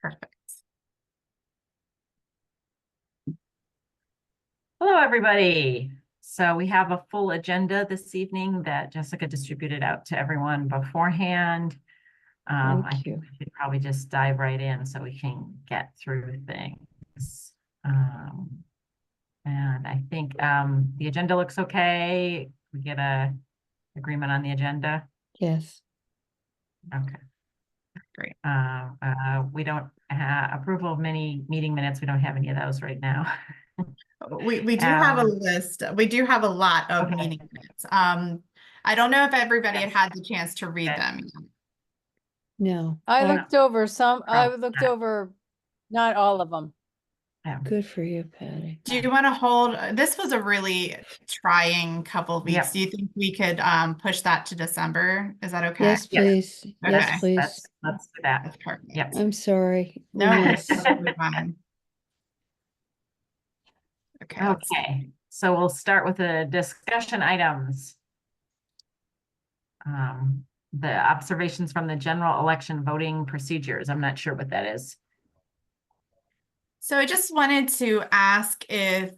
Perfect. Hello, everybody. So we have a full agenda this evening that Jessica distributed out to everyone beforehand. I Thank think you. we should probably just dive right in so we can get through things. And I think the agenda looks okay. We get a agreement on the agenda. Yes. Okay. Great. We don't have approval of meeting minutes. We don't have any of those right now. We do have a list. We do have a lot of Okay. meeting minutes. I don't know if everybody Yes. had the chance to read Okay. them. No, I Well, looked over some, I Oh, looked yeah. over not all of them. Yeah. good for you, Patty. Do you want to hold? This was a really trying couple of weeks. Yep. Do you think we could push that to December? Is that okay? Yes, please. Okay. Yes, please. Let's do that. That's perfect. Yep. I'm sorry. We No, miss- it's totally fine. Okay. let's see. Okay, so we'll start with the discussion items. The observations from the general election voting procedures. I'm not sure what that is. So I just wanted to ask if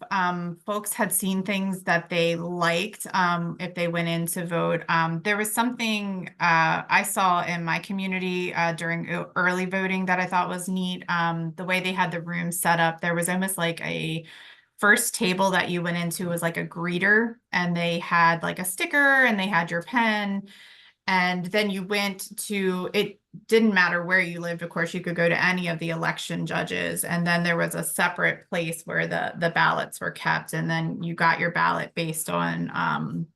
folks had seen things that they liked if they went in to vote. There was something I saw in my community during early voting that I thought was neat. The way they had the room set up, there was almost like a first table that you went into was like a greeter, and they had like a sticker and they had your pen. And then you went to, it didn't matter where you lived. Of course, you could go to any of the election judges. And then there was a separate place where the ballots were kept. And then you got your ballot based on,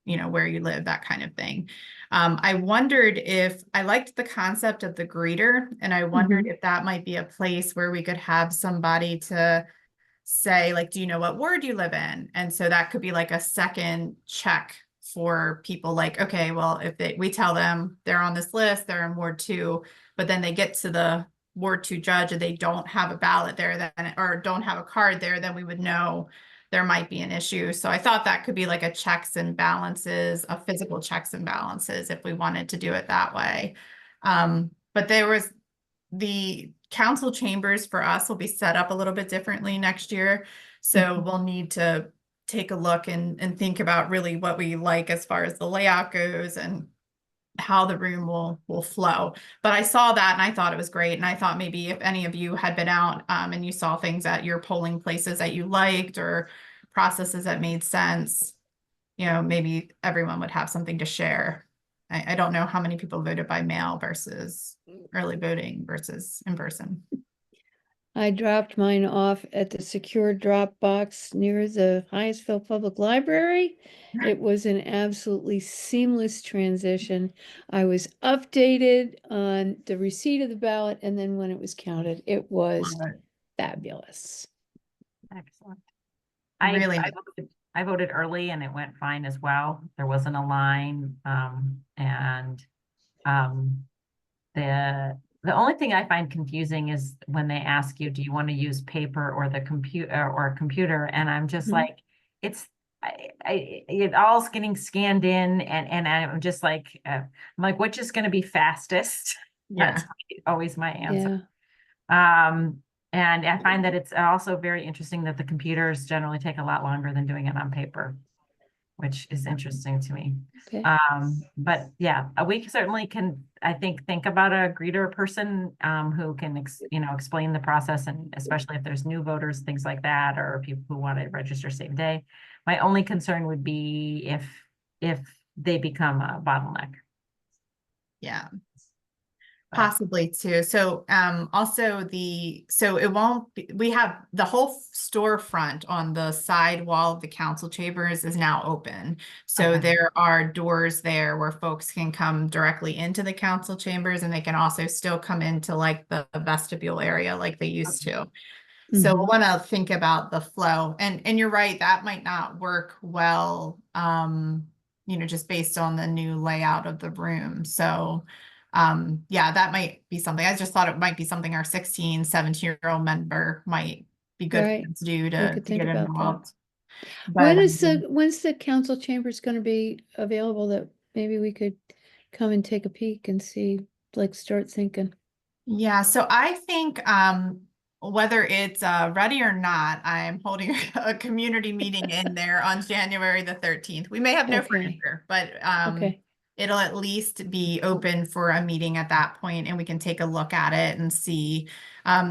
where you live, that kind of thing. I wondered if I liked the concept of the greeter, and I wondered if that might be a place where we could have somebody to say, like, do you know what ward you live in? And so that could be like a second check for people, like, okay, well, if we tell them they're on this list, they're in Ward 2, but then they get to the Ward 2 judge and they don't have a ballot there, then, or don't have a card there, then we would know there might be an issue. So I thought that could be like a checks and balances, a physical checks and balances, if we wanted to do it that way. But there was the council chambers for us will be set up a little bit differently next year. So we'll need to take a look and think about really what we like as far as the layout goes and how the room will flow. But I saw that and I thought it was great. And I thought maybe if any of you had been out and you saw things at your polling places that you liked or processes that made sense, maybe everyone would have something to share. I don't know how many people voted by mail versus early voting versus in person. I dropped mine off at the secure drop box near the Hyattsville Public Library. It was an absolutely seamless transition. I was updated on the receipt of the ballot, and then when it was counted, it was fabulous. Excellent. Really I voted early and it went fine as well. There wasn't a line. The only thing I find confusing is when they ask you, do you want to use paper or the computer or a computer? And I'm just like, it all's getting scanned in and I'm just like, which is going to be fastest? Yeah. That's always my answer. Yeah. And I find that it's also very interesting that the computers generally take a lot longer than doing it on paper, which is interesting to me. Okay. But yeah, we certainly can, I think about a greeter person who can, explain the process, and especially if there's new voters, things like that, or people who want to register same day. My only concern would be if they become a bottleneck. Yeah. Possibly too. So also it won't be, we have the whole storefront on the side wall of the council chambers is now open. So there are doors there where folks can come directly into the council chambers, and they can also still come into like the vestibule area like they used to. So we'll want to think about the flow, and you're right, that might not work well, just based on the new layout of the room. So yeah, that might be something. I just thought it might be something our 16, 17-year-old member might be good to do to get involved. But, When's the council chambers going to be available that maybe we could come and take a peek and see, like, start thinking? Yeah, so I think whether it's ready or not, I'm holding a community meeting in there on January the 13th. We may have no Okay. furniture, but Okay. it'll at least be open for a meeting at that point, and we can take a look at it and see.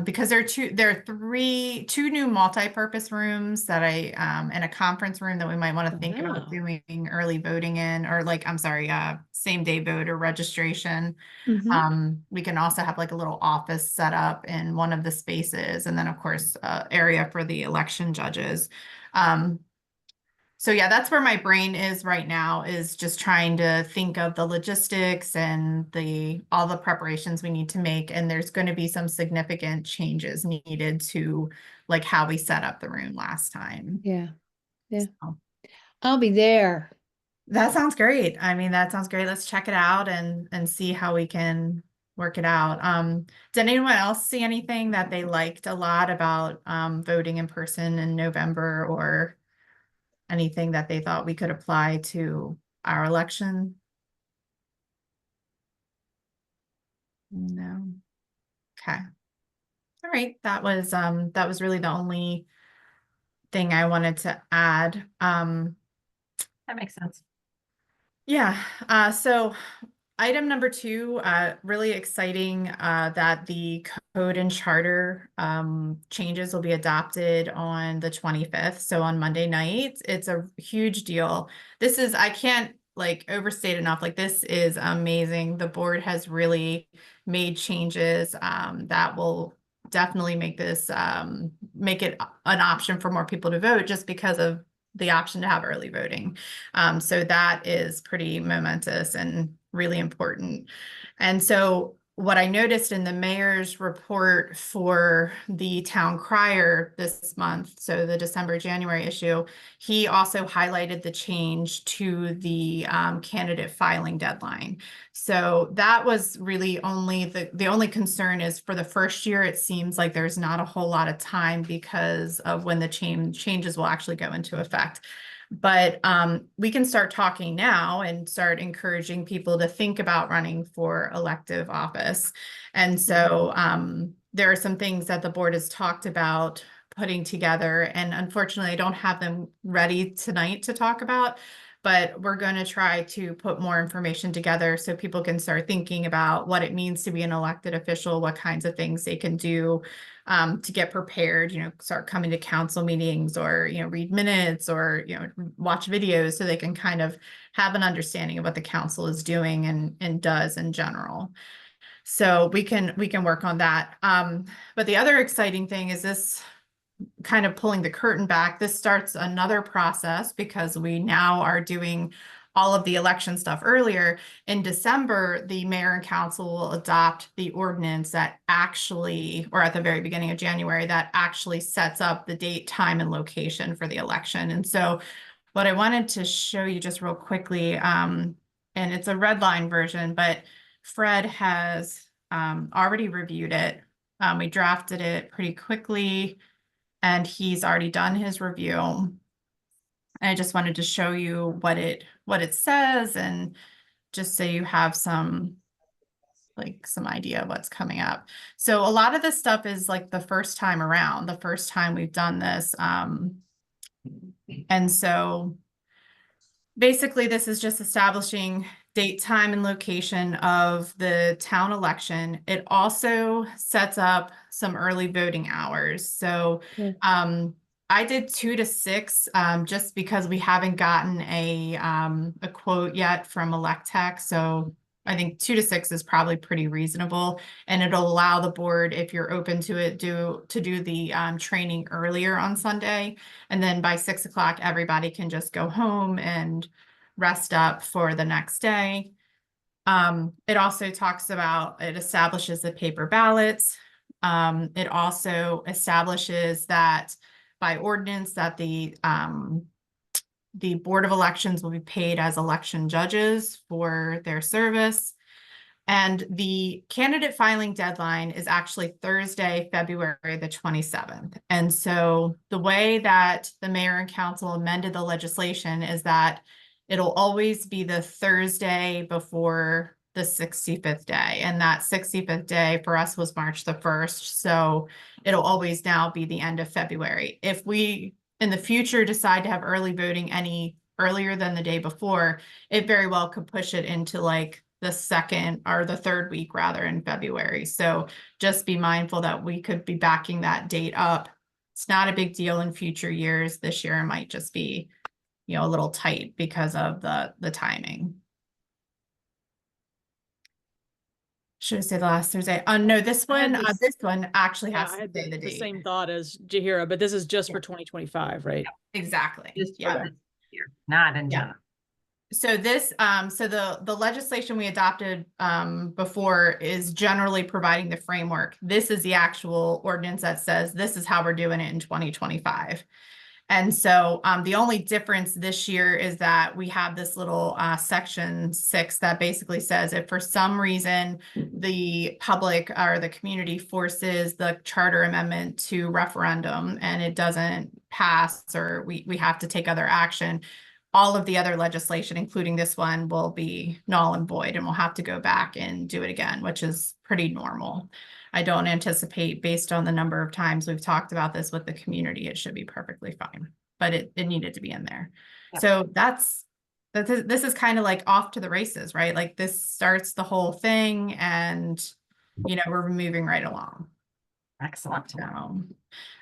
Because there are two new multi-purpose rooms that and a conference room that we might want to think about Wow. doing early voting in, or like, I'm sorry, same day vote or registration. Mhm. We can also have like a little office set up in one of the spaces, and then of course, area for the election judges. Um, so yeah, that's where my brain is right now, is just trying to think of the logistics and all the preparations we need to make. And there's going to be some significant changes needed to like how we set up the room last time. Yeah. Yeah. So I'll be there. that sounds great. I mean, that sounds great. Let's check it out and see how we can work it out. Did anyone else see anything that they liked a lot about voting in person in November, or anything that they thought we could apply to our election? No. Okay. All right. That was really the only thing I wanted to add. That makes sense. Yeah, so item number 2, really exciting that the code and charter changes will be adopted on the 25th. So on Monday night, it's a huge deal. I can't like overstate enough, like this is amazing. The board has really made changes that will definitely make make it an option for more people to vote, just because of the option to have early voting. So that is pretty momentous and really important. And so what I noticed in the mayor's report for the town crier this month, so the December-January issue, he also highlighted the change to the candidate filing deadline. So that was really the only concern is for the first year, it seems like there's not a whole lot of time because of when the changes will actually go into effect. But we can start talking now and start encouraging people to think about running for elective office. And so there are some things that the board has talked about putting together, and unfortunately, I don't have them ready tonight to talk about, but we're going to try to put more information together so people can start thinking about what it means to be an elected official, what kinds of things they can do to get prepared, start coming to council meetings, or, read minutes, or, watch videos, so they can kind of have an understanding of what the council is doing and does in general. So we can work on that. But the other exciting thing is this, kind of pulling the curtain back, this starts another process because we now are doing all of the election stuff earlier. In December, the mayor and council will adopt the ordinance that actually, or at the very beginning of January, that actually sets up the date, time, and location for the election. And so what I wanted to show you just real quickly, and it's a red line version, but Fred has already reviewed it. We drafted it pretty quickly, and he's already done his review. And I just wanted to show you what it says, and just so you have some idea of what's coming up. So a lot of this stuff is like the first time around, the first time we've done this. And so basically, this is just establishing date, time, and location of the town election. It also sets up some early voting hours. So Okay. I did 2 to 6 just because we haven't gotten a quote yet from Electech. So I think 2 to 6 is probably pretty reasonable, and it'll allow the board, if you're open to it, to do the training earlier on Sunday. And then by 6 o'clock, everybody can just go home and rest up for the next day. It also it establishes the paper ballots. It also establishes that by ordinance that the Board of Elections will be paid as election judges for their service. And the candidate filing deadline is actually Thursday, February the 27th. And so the way that the mayor and council amended the legislation is that it'll always be the Thursday before the 65th day. And that 65th day for us was March the 1st. So it'll always now be the end of February. If we in the future decide to have early voting any earlier than the day before, it very well could push it into like the second or the third week rather in February. So just be mindful that we could be backing that date up. It's not a big deal in future years. This year it might just be, you know, a little tight because of the timing. Should I say the last Thursday? No, this I had one, this- this one actually Yeah, has I to had say the the date. same thought as Jahira, but this is just for 2025, right? Exactly. Just for Yeah. this year, not in Yeah. general. So this, so the legislation we adopted before is generally providing the framework. This is the actual ordinance that says this is how we're doing it in 2025. And so the only difference this year is that we have this little section 6 that basically says if for some reason the public or the community forces the charter amendment to referendum and it doesn't pass or we have to take other action, all of the other legislation, including this one, will be null and void and we'll have to go back and do it again, which is pretty normal. I don't anticipate, based on the number of times we've talked about this with the community, it should be perfectly fine, but it needed to be in there. Yep. So this is kind of like off to the races, right? Like this starts the whole thing and, you know, we're moving right along. Excellent. So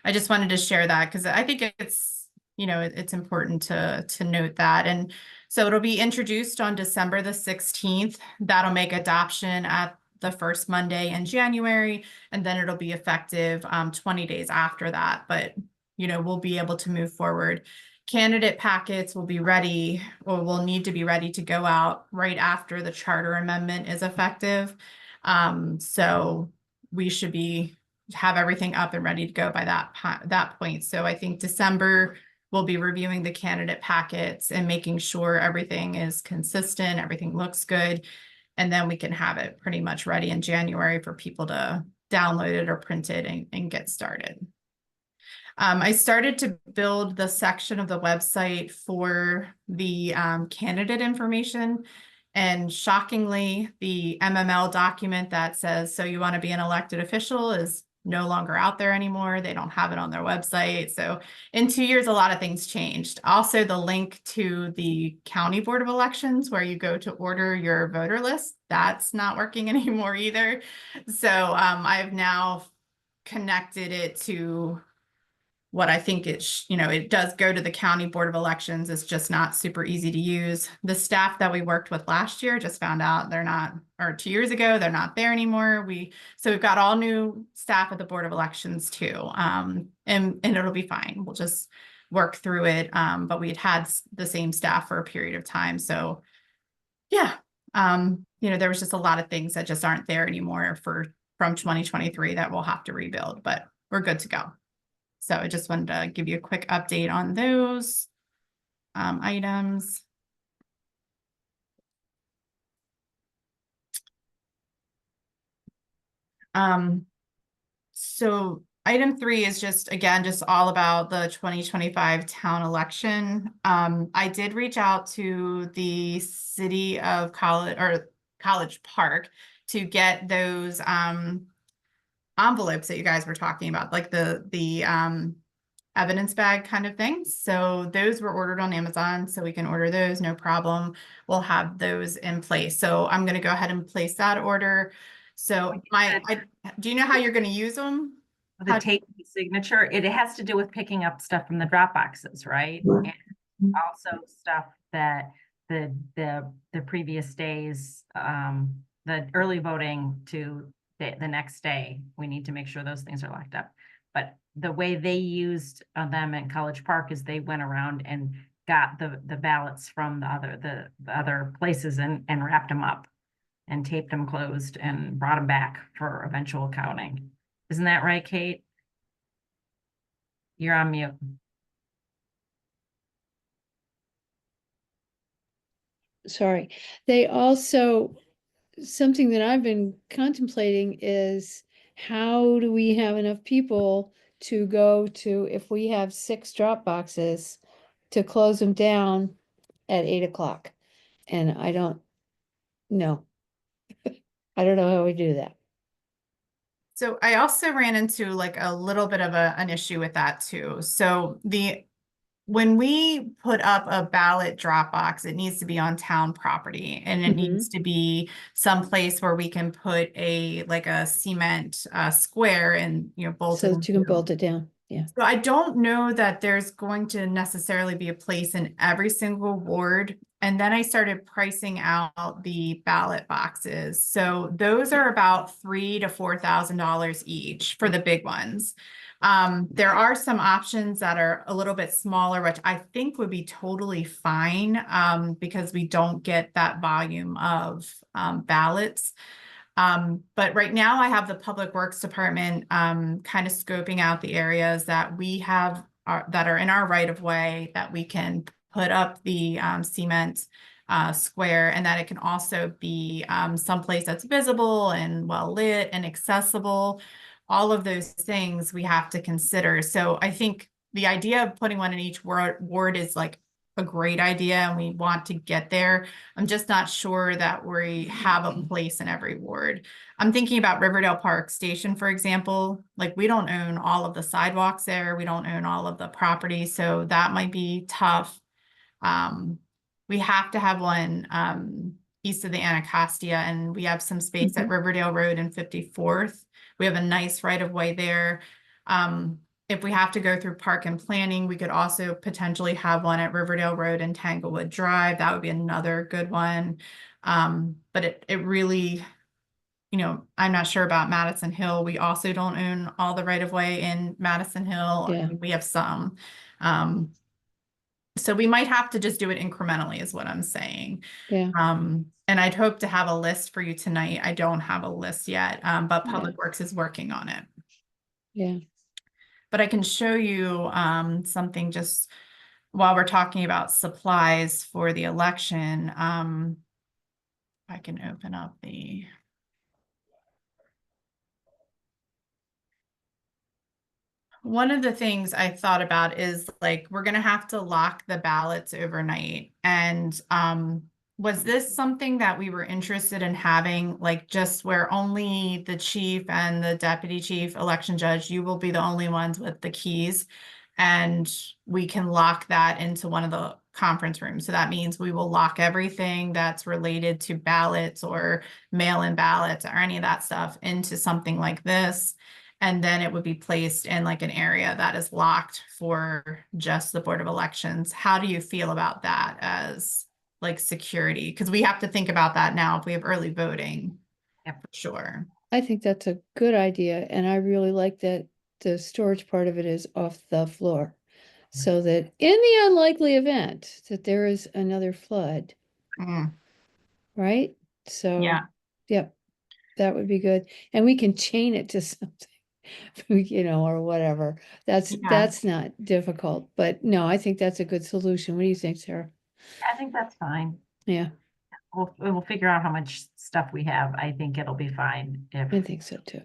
I just wanted to share that because I think it's, you know, it's important to note that. And so it'll be introduced on December the 16th. That'll make adoption at the first Monday in January, and then it'll be effective 20 days after that. But, you know, we'll be able to move forward. Candidate packets will be ready or will need to be ready to go out right after the charter amendment is effective. So we should have everything up and ready to go by that point. So I think December we'll be reviewing the candidate packets and making sure everything is consistent, everything looks good. And then we can have it pretty much ready in January for people to download it or print it and get started. I started to build the section of the website for the candidate information. And shockingly, the MML document that says, so you want to be an elected official is no longer out there anymore. They don't have it on their website. So in 2 years, a lot of things changed. Also, the link to the County Board of Elections where you go to order your voter list, that's not working anymore either. So I've now connected it to what I think it does go to the County Board of Elections. It's just not super easy to use. The staff that we worked with last year just found out they're not, or 2 years ago, they're not there anymore. So we've got all new staff at the Board of Elections too. And it'll be fine. We'll just work through it. But we had the same staff for a period of time. So yeah, there was just a lot of things that just aren't there anymore from 2023 that we'll have to rebuild, but we're good to go. So I just wanted to give you a quick update on those items. So item 3 is just all about the 2025 town election. I did reach out to the city of College Park to get those envelopes that you guys were talking about, like the evidence bag kind of things. So those were ordered on Amazon, so we can order those, no problem. We'll have those in place. So I'm going to go ahead and place that order. So do you know how you're going to use them? The tape signature, it has to do with picking up stuff from the drop boxes, right? And also stuff that the previous days, the early voting to the next day, we need to make sure those things are locked up. But the way they used them in College Park is they went around and got the ballots from the other places and wrapped them up and taped them closed and brought them back for eventual counting. Isn't that right, Kate? You're on mute. Sorry. They also, something that I've been contemplating is how do we have enough people to go to, if we have 6 drop boxes, to close them down at 8 o'clock? And I don't know. I don't know how we do that. So I also ran into like a little bit of an issue with that too. So when we put up a ballot drop box, it needs to be on town property and it needs to be someplace where we can put like a cement square and, bolt So it that you can into. bolt it down. Yeah. So I don't know that there's going to necessarily be a place in every single ward. And then I started pricing out the ballot boxes. So those are about $3,000 to $4,000 each for the big ones. There are some options that are a little bit smaller, which I think would be totally fine, because we don't get that volume of ballots. But right now I have the Public Works Department kind of scoping out the areas that we have that are in our right of way that we can put up the cement square, and that it can also be someplace that's visible and well lit and accessible. All of those things we have to consider. So I think the idea of putting one in each ward is like a great idea, and we want to get there. I'm just not sure that we have a place in every ward. I'm thinking about Riverdale Park Station, for example. Like, we don't own all of the sidewalks there. We don't own all of the property, so that might be tough. We have to have one east of the Anacostia, and we have some space at Riverdale Road and 54th. We have a nice right of way there. If we have to go through park and planning, we could also potentially have one at Riverdale Road and Tanglewood Drive. That would be another good one. But it really, I'm not sure about Madison Hill. We also don't own all the right of way in Madison Hill. Yeah. We have some. So we might have to just do it incrementally is what I'm saying. Yeah. And I'd hope to have a list for you tonight. I don't have a list yet, but Public Works is working on it. Yeah. But I can show you something just while we're talking about supplies for the election. I can open up the. One of the things I thought about is like, we're going to have to lock the ballots overnight. And was this something that we were interested in having, like just where only the chief and the deputy chief election judge, you will be the only ones with the keys, and we can lock that into one of the conference rooms. So that means we will lock everything that's related to ballots or mail-in ballots or any of that stuff into something like this. And then it would be placed in like an area that is locked for just the Board of Elections. How do you feel about that as like security? Because we have to think about that now if we have early voting. Yeah, for sure. I think that's a good idea, and I really like that the storage part of it is off the floor. So that in the unlikely event that there is another flood, Mm, right? So, Yeah. yep, that would be good. And we can chain it to something, or whatever. That's not difficult, but no, I think that's a good solution. What do you think, Sarah? I think that's fine. Yeah, We'll figure out how much stuff we have. I think it'll be fine if. I think so too.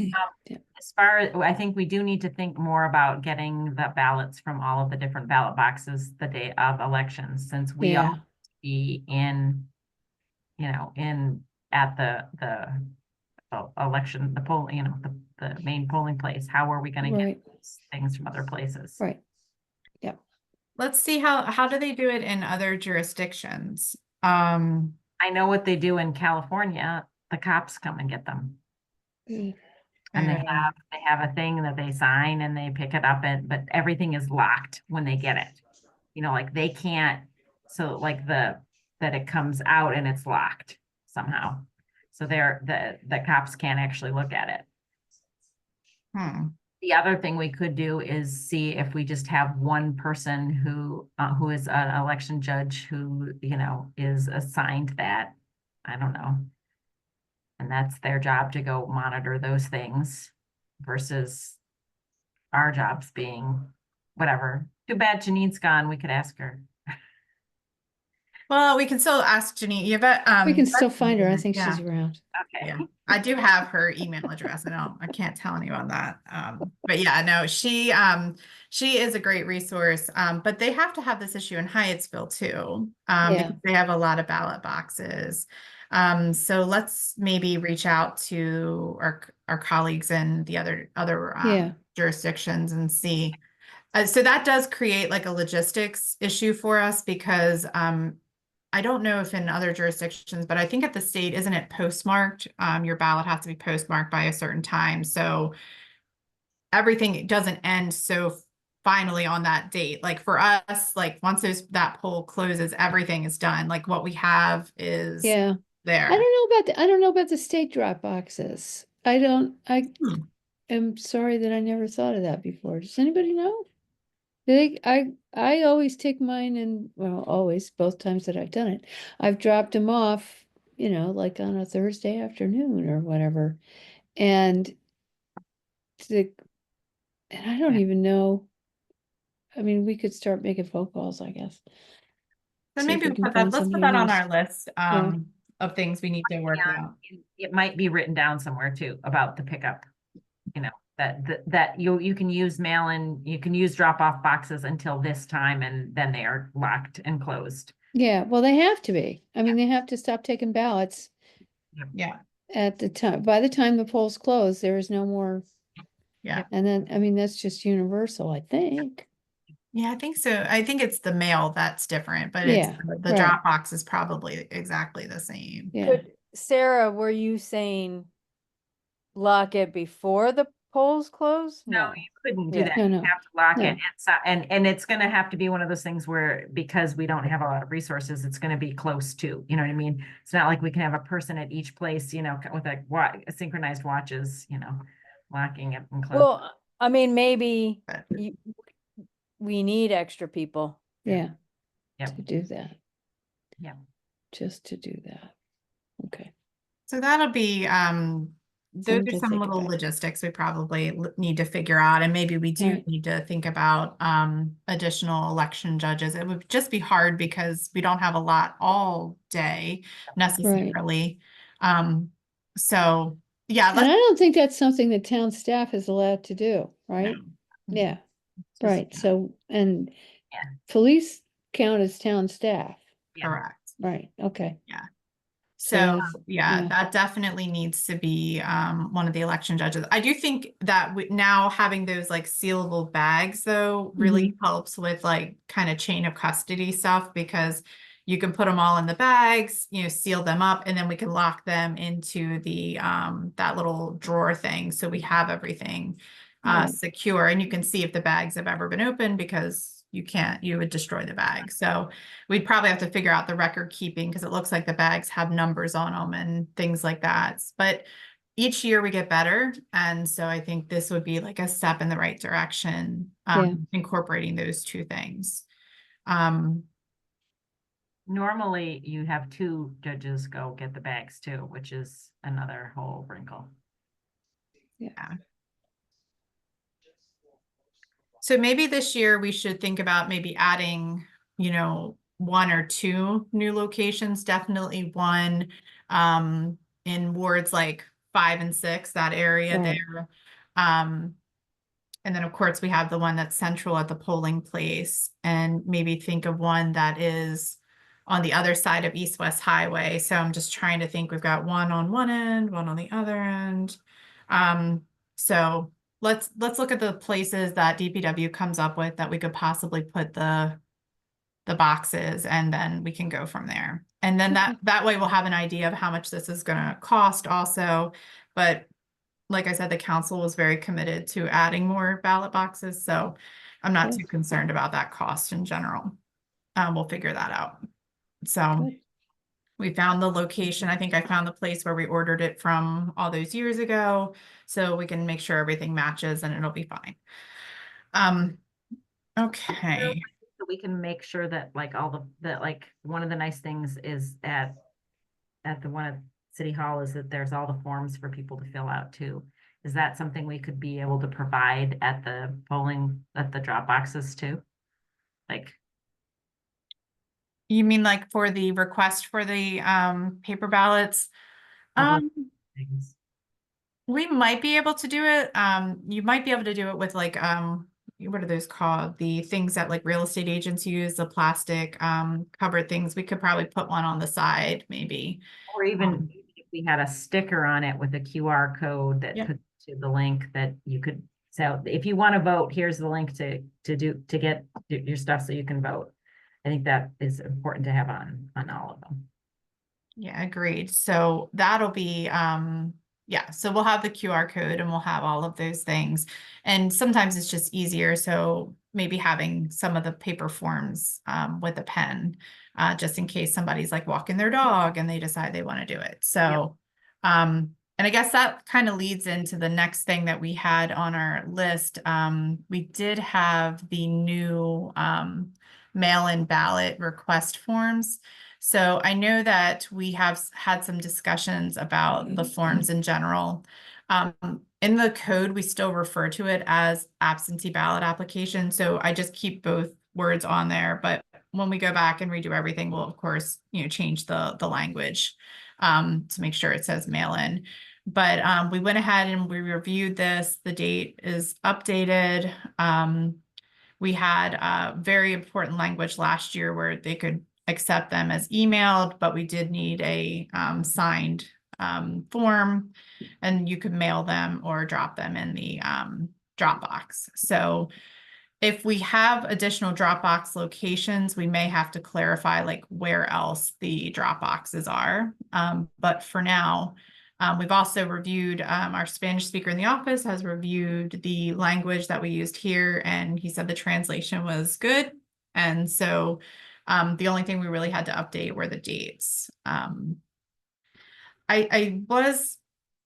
As far as, I think we do need to think more about getting the ballots from all of the different ballot boxes the day of elections, since we all Yeah, be in, at the election, the poll, the main polling place. How are we gonna right, get things from other places? right. Let's see how do they do it in other jurisdictions? I know what they do in California. The cops come and get them. Mm. And they have a thing that they sign and they pick it up, but everything is locked when they get it. Like they can't, so like that it comes out and it's locked somehow. So the cops can't actually look at it. The other thing we could do is see if we just have one person who is an election judge who, is assigned that. I don't know. And that's their job to go monitor those things versus our jobs being whatever. Too bad Janine's gone. We could ask her. Well, we can still ask Janine. Yeah, but We can still find her. I think yeah. she's around. Okay. Yeah, I do have her email address. I can't tell anyone that. But yeah, no, she is a great resource. But they have to have this issue in Hyattsville too. Yeah. Because they have a lot of ballot boxes. So let's maybe reach out to our colleagues in the other Yeah. jurisdictions and see. So that does create like a logistics issue for us because I don't know if in other jurisdictions, but I think at the state, isn't it postmarked? Your ballot has to be postmarked by a certain time. So everything doesn't end so finally on that date. Like for us, like once that poll closes, everything is done. Like what we have is Yeah. there. I don't know about the state drop boxes. I Hmm. am sorry that I never thought of that before. Does anybody know? I always take mine and, well, always, both times that I've done it, I've dropped them off, like on a Thursday afternoon or whatever. And the, and I don't Yeah. even know. I mean, we could start making phone calls, I guess. So See if maybe we can find let's put somebody that on who's- our list Yeah. of things we need to work Yeah, out. it might be written down somewhere too about the pickup. That you can use mail-in, you can use drop-off boxes until this time and then they are locked and closed. Yeah, well, they have to be. I mean, they have to stop taking ballots Yeah, at the time. By the time the polls close, there is no more. yeah. And then, I mean, that's just universal, I think. Yeah, I think so. I think it's the mail that's different, but Yeah, the right. drop box is probably exactly the same. Yeah. Could, Sarah, were you saying lock it before the polls close? No, No. you couldn't do Yeah. that. No, You no, have to lock no. it. And it's gonna have to be one of those things where, because we don't have a lot of resources, it's gonna be close to, you know what I mean? It's not like we can have a person at each place, with synchronized watches, locking it and closing. Well, I mean, maybe But we need extra people. Yeah. Yep. To do that. Yeah. Just to do that. Okay. so that'll be those Something are to some think little about. logistics we probably need to figure out, and maybe we do Right. need to think about additional election judges. It would just be hard because we don't have a lot all day necessarily. So yeah, And I don't think that's something that town staff is allowed to do, right? no. Yeah, Just- right. So, and Yeah. police count as town staff, Yeah. Correct. right? Okay. So that's- yeah, yeah. that definitely needs to be one of the election judges. I do think that now having those like sealable bags though really helps with like kind of chain of custody stuff, because you can put them all in the bags, seal them up, and then we can lock them into the that little drawer thing, so we have everything Right. secure, and you can see if the bags have ever been opened, because you would destroy the bag. So we'd probably have to figure out the record keeping, because it looks like the bags have numbers on them and things like that. But each year we get better. And so I think this would be like a step in the right direction, Yeah. incorporating those two things. Normally you have two judges go get the bags too, which is another whole wrinkle. So maybe this year we should think about maybe adding, one or two new locations, definitely one in wards like 5 and 6, that area Right. there. And then of course we have the one that's central at the polling place, and maybe think of one that is on the other side of East West Highway. So I'm just trying to think, we've got one on one end, one on the other end. So let's look at the places that DPW comes up with that we could possibly put the boxes, and then we can go from there. And then that way we'll have an idea of how much this is going to cost also. But like I said, the council was very committed to adding more ballot boxes, so I'm not Good. too concerned about that cost in general. We'll figure that out. So Good. we found the location. I think I found the place where we ordered it from all those years ago, so we can make sure everything matches and it'll be fine. Okay. So we can make sure that like one of the nice things is at the one at City Hall is that there's all the forms for people to fill out too. Is that something we could be able to provide at the drop boxes too? Like, You mean like for the request for the paper ballots? Public things. We might be able to do it. You might be able to do it with like what are those called? The things that like real estate agents use, the plastic covered things. We could probably put one on the side, maybe. Or even if we had a sticker on it with a QR code that Yeah. took to the link that you could, so if you want to vote, here's the link to get your stuff so you can vote. I think that is important to have on all of them. Yeah, agreed. So that'll be, yeah, so we'll have the QR code and we'll have all of those things. And sometimes it's just easier. So maybe having some of the paper forms with a pen, just in case somebody's like walking their dog and they decide they want to do it. So, and I guess that kind of leads into the next thing that we had on our list. We did have the new mail-in ballot request forms. So I know that we have had some discussions about the forms in general. In the code, we still refer to it as absentee ballot application. So I just keep both words on there. But when we go back and redo everything, we'll of course, change the language to make sure it says mail-in. But we went ahead and we reviewed this. The date is updated. We had very important language last year where they could accept them as emailed, but we did need a signed form, and you could mail them or drop them in the Dropbox. So if we have additional Dropbox locations, we may have to clarify like where else the Dropboxes are. But for now, we've also reviewed, our Spanish speaker in the office has reviewed the language that we used here, and he said the translation was good. And so the only thing we really had to update were the dates. I was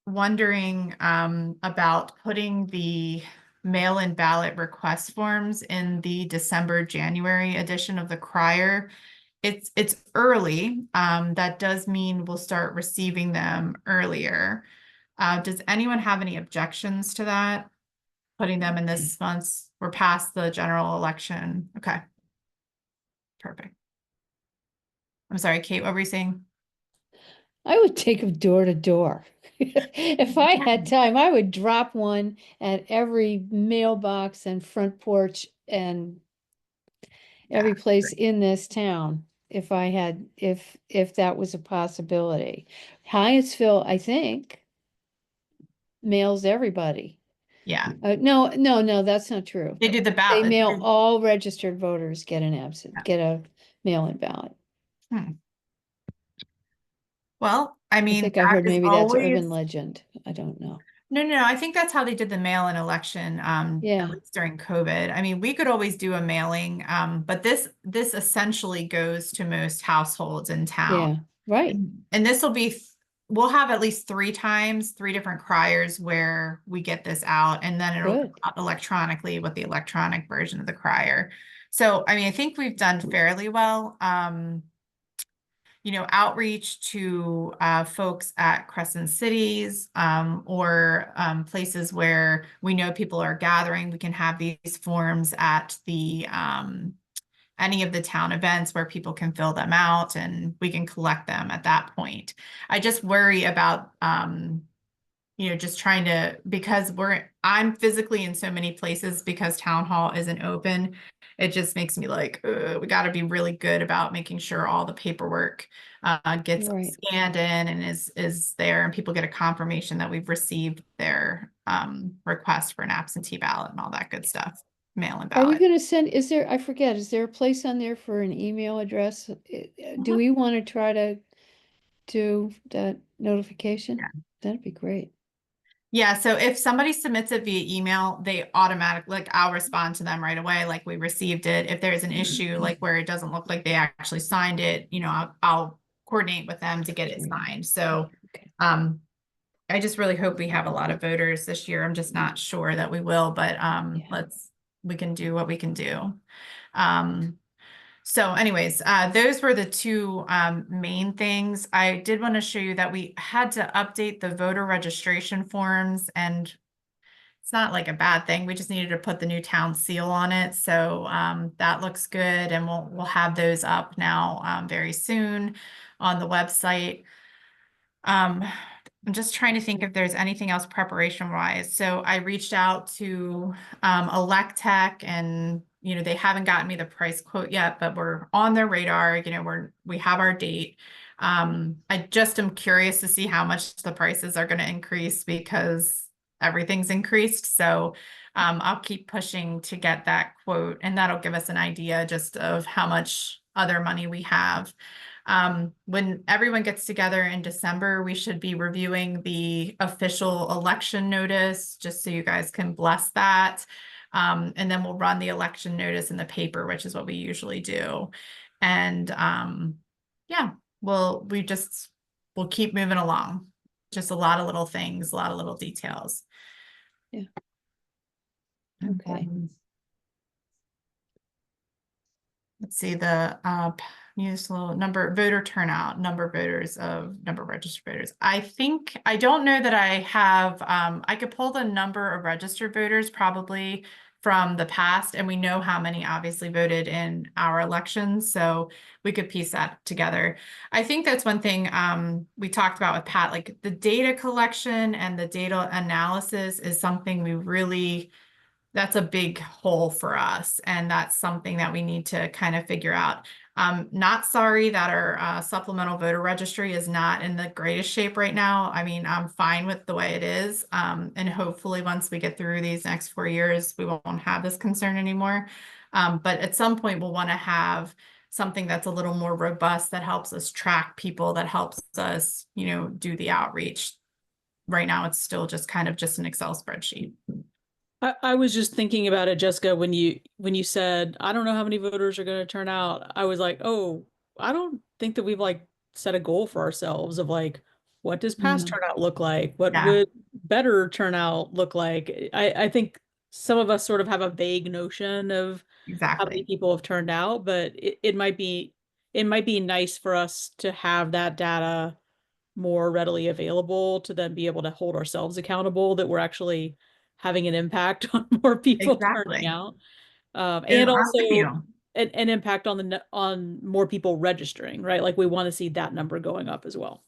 wondering about putting the mail-in ballot request forms in the December-January edition of the Crier. It's early. That does mean we'll start receiving them earlier. Does anyone have any objections to that? Putting them in this month? We're past the general election. Okay. Perfect. I'm sorry, Kate, what were you saying? I would take them door to door. If I had time, I would drop one at every mailbox and front porch and every place in this town. If I had, if that was a possibility. Hyattsville, I think, mails everybody. Yeah, No, that's not true. they do the They ballot. mail, all registered voters get an get a mail-in ballot. Well, I I mean, think I heard that is maybe that's urban always, legend. I don't know. no, I think that's how they did the mail-in election, Yeah. at least during COVID. I mean, we could always do a mailing, but this essentially goes to most households in town. Yeah, right. And this will be, we'll have at least 3 times, 3 different criers where we get this out, and then it'll Good. come out electronically with the electronic version of the crier. So, I mean, I think we've done fairly well. Outreach to folks at Crescent Cities or places where we know people are gathering. We can have these forms at the any of the town events where people can fill them out, and we can collect them at that point. I just worry about just trying to, because I'm physically in so many places because town hall isn't open. It just makes me like, we got to be really good about making sure all the paperwork gets Right. scanned in and is there, and people get a confirmation that we've received their request for an absentee ballot and all that good stuff. Mail-in Are we ballot. gonna send, I forget, is there a place on there for an email address? Do we want to try to do that notification? Yeah. That'd be great. Yeah, so if somebody submits it via email, they automatically, like, I'll respond to them right away, like we received it. If there's an issue, like where it doesn't look like they actually signed it, I'll coordinate with them to get it signed. So, Okay. I just really hope we have a lot of voters this year. I'm just not sure that we will, but Yeah. we can do what we can do. So anyways, those were the 2 main things. I did want to show you that we had to update the voter registration forms, and it's not like a bad thing. We just needed to put the new town seal on it. So that looks good, and we'll have those up now very soon on the website. I'm just trying to think if there's anything else preparation wise. So I reached out to Electech, and they haven't gotten me the price quote yet, but we're on their radar. We have our date. I just am curious to see how much the prices are going to increase because everything's increased. So I'll keep pushing to get that quote, and that'll give us an idea just of how much other money we have. When everyone gets together in December, we should be reviewing the official election notice, just so you guys can bless that. And then we'll run the election notice in the paper, which is what we usually do. And yeah, we'll keep moving along. Just a lot of little things, a lot of little details. Yeah. And Okay. then, let's see, the municipal voter turnout, number of registered voters. I don't know that I have, I could pull the number of registered voters probably from the past, and we know how many obviously voted in our elections, so we could piece that together. I think that's one thing we talked about with Pat, like the data collection and the data analysis is something that's a big hole for us. And that's something that we need to kind of figure out. Not sorry that our supplemental voter registry is not in the greatest shape right now. I mean, I'm fine with the way it is. And hopefully once we get through these next 4 years, we won't have this concern anymore. But at some point we'll want to have something that's a little more robust, that helps us track people, that helps us, do the outreach. Right now, it's still just an Excel spreadsheet. I was just thinking about it, Jessica, when you said, I don't know how many voters are going to turn out. I was like, oh, I don't think that we've like set a goal for ourselves of like, what does past No. turnout look like? What Yeah. would better turnout look like? I think some of us sort of have a vague notion of how many Exactly. people have turned out, but it might be nice for us to have that data more readily available to then be able to hold ourselves accountable that we're actually having an impact on more people turning Exactly. out. No, And I'm with also you. an impact on more people registering, right? Like we want to see that number going up as well.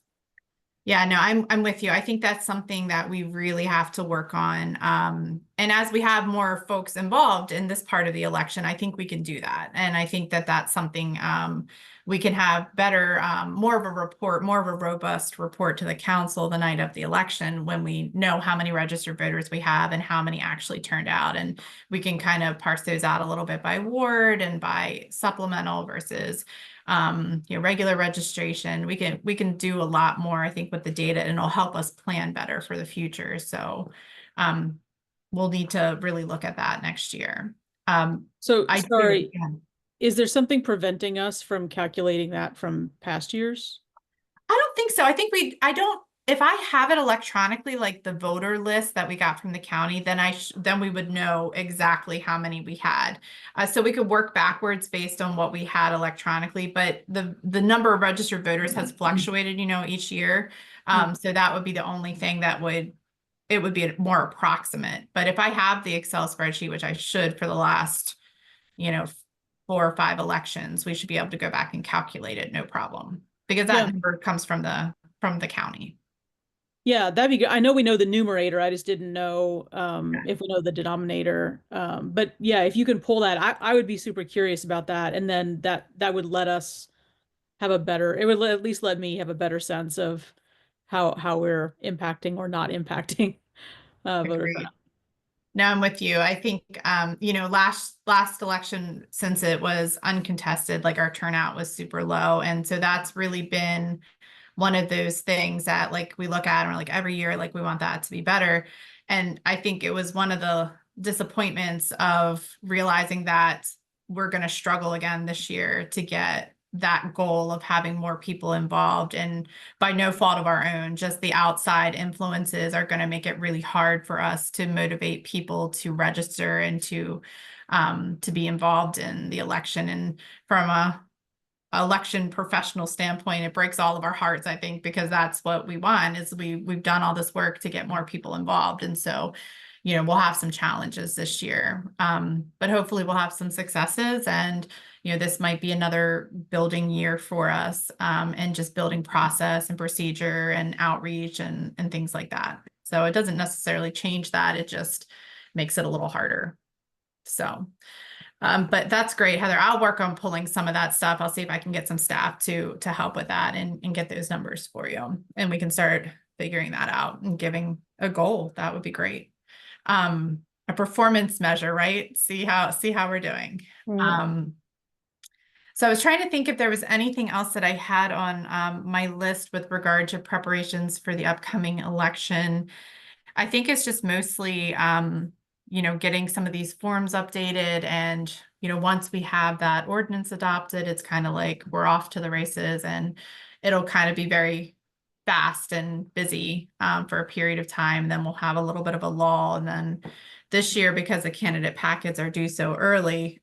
Yeah, no, I'm with you. I think that's something that we really have to work on. And as we have more folks involved in this part of the election, I think we can do that. And I think that that's something we can have better, more of a report, more of a robust report to the council the night of the election, when we know how many registered voters we have and how many actually turned out. And we can kind of parse those out a little bit by ward and by supplemental versus regular registration. We can do a lot more, I think, with the data, and it'll help us plan better for the future. So we'll need to really look at that next year. So I sorry, yeah. is there something preventing us from calculating that from past years? I don't think so. I think if I have it electronically, like the voter list that we got from the county, then we would know exactly how many we had. So we could work backwards based on what we had electronically, but the number of registered voters has fluctuated, each year. So that would be the only thing it would be more approximate. But if I have the Excel spreadsheet, which I should for the last, 4 or 5 elections, we should be able to go back and calculate it, no problem. Because that number comes from the county. Yeah, that'd be good. I know we know the numerator. I just didn't know if we know the denominator. But yeah, if you can pull that, I would be super curious about that. And then that would let us have it would at least let me have a better sense of how we're impacting or not impacting voter Agreed. turnout. No, I'm with you. I think, last election, since it was uncontested, like our turnout was super low. And so that's really been one of those things that like we look at and we're like every year, like we want that to be better. And I think it was one of the disappointments of realizing that we're going to struggle again this year to get that goal of having more people involved. And by no fault of our own, just the outside influences are going to make it really hard for us to motivate people to register and to be involved in the election. And from a election professional standpoint, it breaks all of our hearts, I think, because that's what we want. Is we've done all this work to get more people involved. And so we'll have some challenges this year. But hopefully we'll have some successes, and, this might be another building year for us, and just building process and procedure and outreach and things like that. So it doesn't necessarily change that. It just makes it a little harder. So, but that's great, Heather. I'll work on pulling some of that stuff. I'll see if I can get some staff to help with that and get those numbers for you. And we can start figuring that out and giving a goal. That would be great. A performance measure, right? See how we're doing. Right. So I was trying to think if there was anything else that I had on my list with regard to preparations for the upcoming election. I think it's just mostly, getting some of these forms updated, and, once we have that ordinance adopted, it's kind of like we're off to the races, and it'll kind of be very fast and busy for a period of time. Then we'll have a little bit of a lull. And then this year, because the candidate packets are due so early,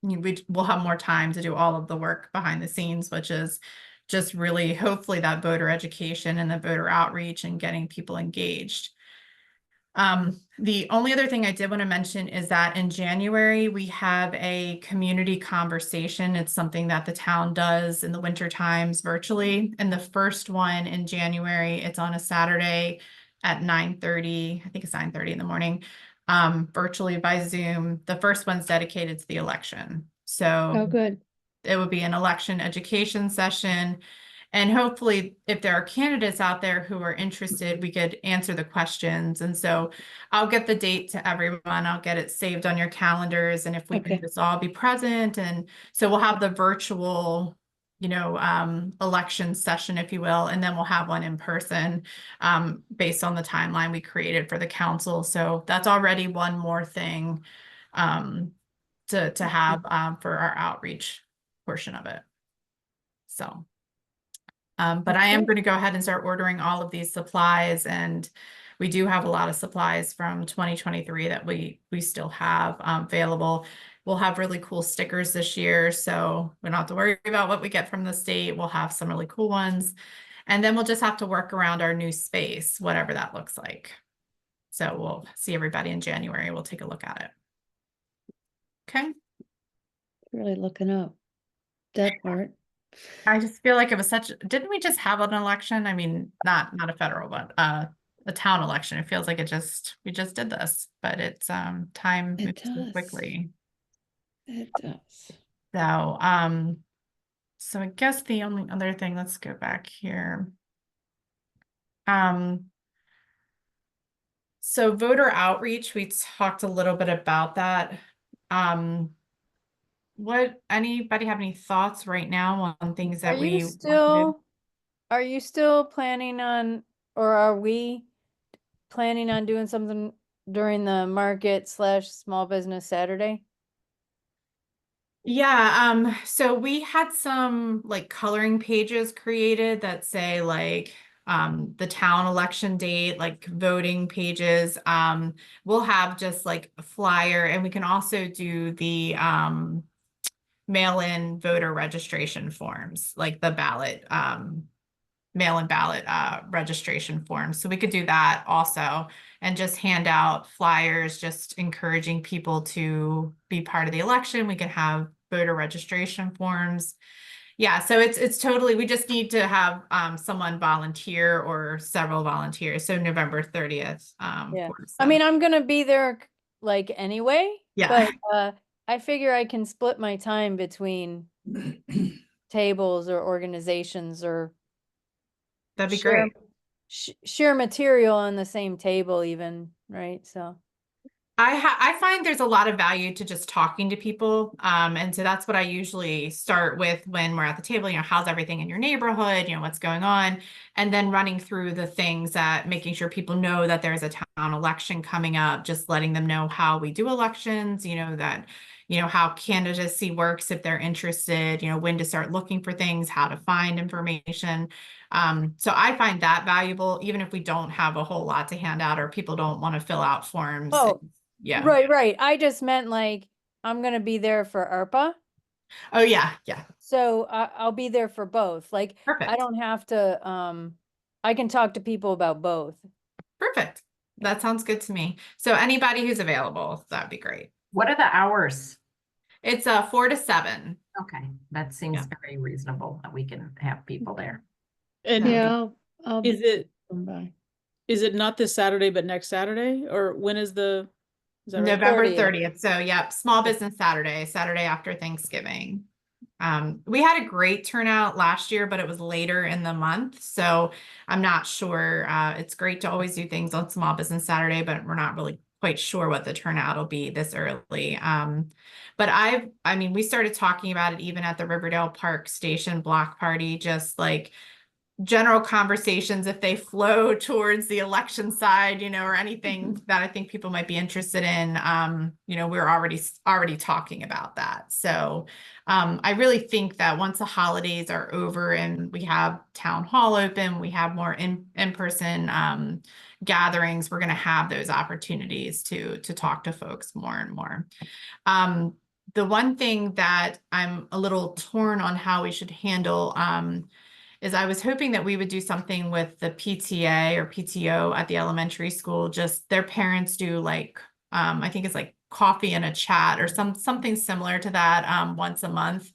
we'll have more time to do all of the work behind the scenes, which is just really hopefully that voter education and the voter outreach and getting people engaged. The only other thing I did want to mention is that in January, we have a community conversation. It's something that the town does in the winter times virtually. And the first one in January, it's on a Saturday at 9:30. I think it's 9:30 in the morning, virtually by Zoom. The first one's dedicated to the election. Oh, So good. it would be an election education session. And hopefully, if there are candidates out there who are interested, we could answer the questions. And so I'll get the date to everyone. I'll get it saved on your calendars. And if we Okay. can just all be present. And so we'll have the virtual, election session, if you will, and then we'll have one in person, based on the timeline we created for the council. So that's already one more thing, to have, for our outreach portion of it. So. But I am Okay. going to go ahead and start ordering all of these supplies, and we do have a lot of supplies from 2023 that we still have available. We'll have really cool stickers this year, so we don't have to worry about what we get from the state. We'll have some really cool ones, and then we'll just have to work around our new space, whatever that looks like. So we'll see everybody in January. We'll take a look at it. Okay. Really looking up that part. I just feel like it was didn't we just have an election? I mean, not a federal, but a town election. It feels like we just did this, but it's time It moves so does. quickly. It does. So I guess the only other thing, let's go back here. So voter outreach, we talked a little bit about that. Anybody have any thoughts right now on things that we want to do? Are you still planning on, or are we planning on doing something during the market/small business Saturday? Yeah, so we had some like coloring pages created that say like the town election date, like voting pages. We'll have just like a flyer, and we can also do the mail-in voter registration forms, like the mail-in ballot registration forms. So we could do that also, and just hand out flyers, just encouraging people to be part of the election. We can have voter registration forms. Yeah, so it's totally, we just need to have someone volunteer or several volunteers. So November 30th. Yeah. for I mean, some- I'm gonna be there like anyway, Yeah. but I figure I can split my time between tables or organizations or That'd be share great. share material on the same table even, right? So I find there's a lot of value to just talking to people. And so that's what I usually start with when we're at the table, how's everything in your neighborhood, what's going on, and then running through the things that making sure people know that there's a town election coming up, just letting them know how we do elections, that, how candidacy works if they're interested, when to start looking for things, how to find information. So I find that valuable, even if we don't have a whole lot to hand out or people don't want to fill out forms. Oh, Yeah. right. I just meant like I'm gonna be there for ARPA. Oh, yeah. Yeah. So I'll be there for both. Like I Perfect. don't have to I can talk to people about both. Perfect. that sounds good to me. So anybody who's available, that'd be great. What are the hours? It's 4 to 7. Okay, that seems very reasonable that we can have people there. And Yeah, I'll is it, come by. is it not this Saturday, but next Saturday? Or when is the, is that right? November 30th. 30th. So yep, Small Business Saturday, Saturday after Thanksgiving. We had a great turnout last year, but it was later in the month. So I'm not sure. It's great to always do things on Small Business Saturday, but we're not really quite sure what the turnout will be this early. But I mean, we started talking about it even at the Riverdale Park Station block party, just like general conversations if they flow towards the election side, you know, or anything that I think people might be interested in. You know, we're already talking about that. So I really think that once the holidays are over and we have town hall open, we have more in-person gatherings, we're going to have those opportunities to talk to folks more and more. The one thing that I'm a little torn on how we should handle is I was hoping that we would do something with the PTA or PTO at the elementary school. Just their parents do like, I think it's like coffee and a chat or something similar to that once a month.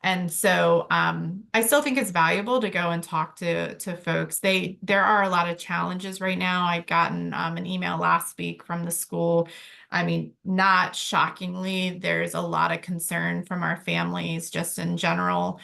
And so I still think it's valuable to go and talk to folks. There are a lot of challenges right now. I've gotten an email last week from the school. I mean, not shockingly, there's a lot of concern from our families just in general.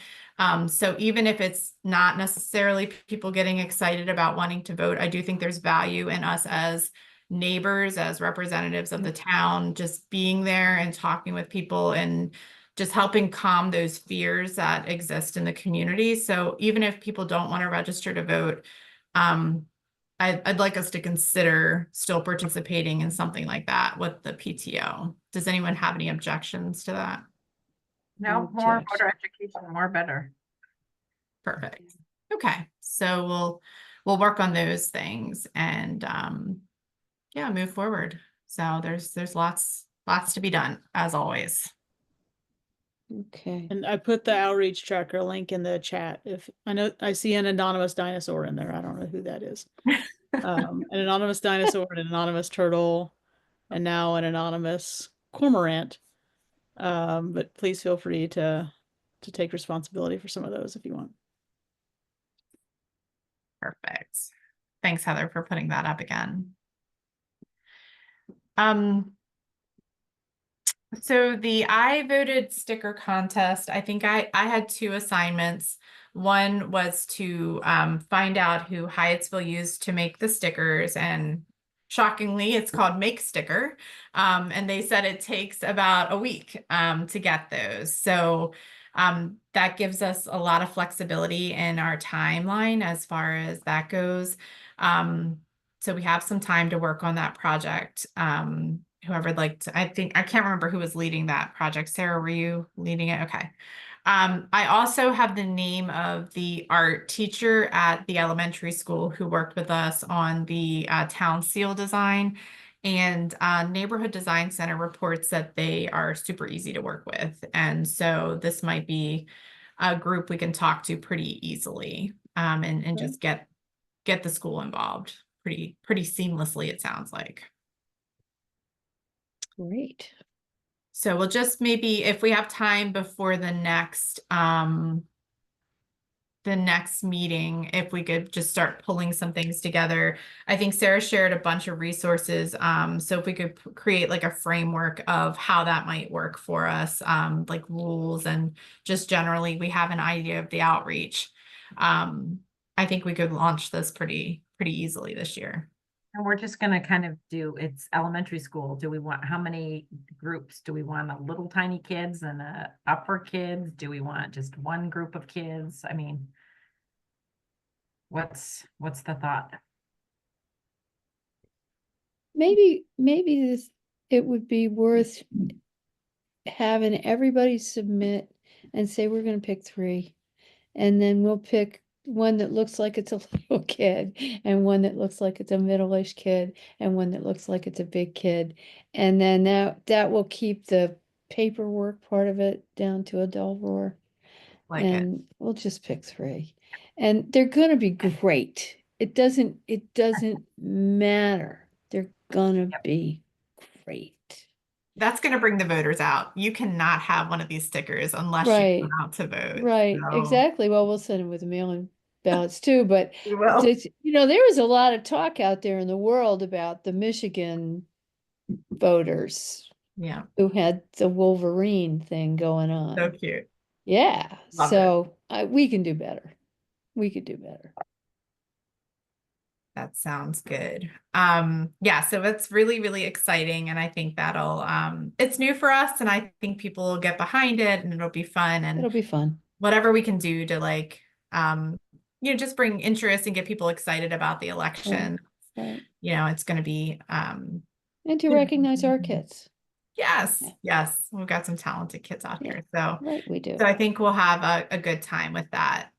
So even if it's not necessarily people getting excited about wanting to vote, I do think there's value in us as neighbors, as representatives of the town, just being there and talking with people and just helping calm those fears that exist in the community. So even if people don't want to register to vote, I'd like us to consider still participating in something like that with the PTO. Does anyone have any objections to that? No, more voter education, more better. Perfect. Okay, so we'll work on those things and yeah, move forward. So there's lots to be done as always. Okay. And I put the outreach tracker link in the chat. If I know, I see an anonymous dinosaur in there. I don't know who that is. An anonymous dinosaur, and an anonymous turtle, and now an anonymous cormorant. But please feel free to take responsibility for some of those if you want. Perfect. Thanks, Heather, for putting that up again. So the I voted sticker contest, I think I had 2 assignments. One was to find out who Hyattsville used to make the stickers, and shockingly, it's called Make Sticker. And they said it takes about a week to get those. So that gives us a lot of flexibility in our timeline as far as that goes. So we have some time to work on that project. Whoever'd like to, I can't remember who was leading that project. Sarah, were you leading it? Okay. I also have the name of the art teacher at the elementary school who worked with us on the town seal design, and Neighborhood Design Center reports that they are super easy to work with. And so this might be a group we can talk to pretty easily and just get the school involved pretty seamlessly, it sounds like. Great. So we'll just maybe, if we have time before the next meeting, if we could just start pulling some things together. I think Sarah shared a bunch of resources. So if we could create like a framework of how that might work for us, like rules and just generally we have an idea of the outreach. I think we could launch this pretty easily this year. And we're just gonna kind of do, it's elementary school. Do we want, how many groups? Do we want a little tiny kids and upper kids? Do we want just one group of kids? I mean, what's the thought? Maybe it would be worth having everybody submit and say, we're gonna pick 3. And then we'll pick one that looks like it's a little kid, and one that looks like it's a middle-aged kid, and one that looks like it's a big kid. And then that will keep the paperwork part of it down to a dull roar. Like it. And we'll just pick 3. And they're gonna be great. It doesn't matter. They're gonna Yep. be great. That's gonna bring the voters out. You cannot have one of these stickers unless you Right. come out to vote. Right, So exactly. Well, we'll send them with mail-in ballots too, but we will. there was a lot of talk out there in the world about the Michigan voters Yeah, who had the Wolverine thing going so on. cute. Yeah, Love it. so we can do better. We could do better. That sounds good. Yeah, so it's really, really exciting. And I think that'll it's new for us and I think people will get behind it and it'll be fun It'll and be fun. whatever we can do to like just bring interest and get people excited about the election. Right. It's gonna be And to recognize our kids. yes, Yeah. yes. We've got some talented kids out Yeah. here. So Right, we do. So I think we'll have a good time with that.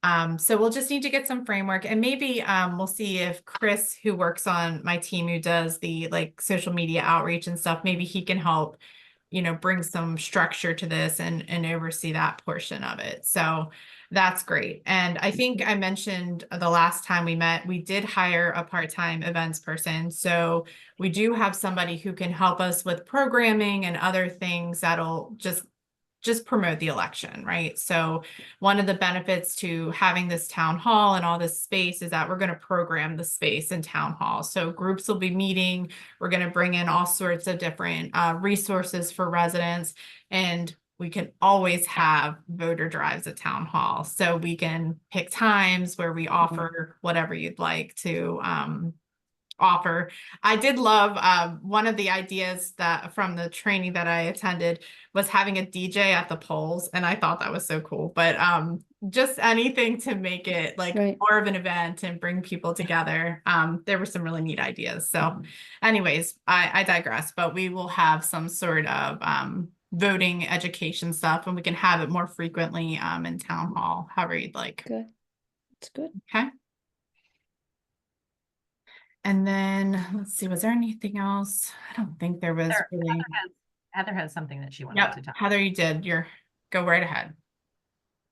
So we'll just need to get some framework and maybe we'll see if Chris, who works on my team, who does the like social media outreach and stuff, maybe he can help, bring some structure to this and oversee that portion of it. So that's great. And I think I mentioned the last time we met, we did hire a part-time events person. So we do have somebody who can help us with programming and other things that'll just promote the election, right? So one of the benefits to having this town hall and all this space is that we're going to program the space in town hall. So groups will be meeting. We're going to bring in all sorts of different resources for residents, and we can always have voter drives at town hall. So we can pick times where we offer whatever you'd like to offer. I did love one of the ideas that from the training that I attended was having a DJ at the polls, and I thought that was so cool. But just anything to make it like Right. more of an event and bring people together. There were some really neat ideas. So, anyways, I digress. But we will have some sort of voting education stuff, and we can have it more frequently in town hall, however you'd like. Good. It's good. Okay. And then let's see, was there anything else? I don't think there was really. Heather has something that she wanted Yep, to talk. Heather, you did. Go right ahead.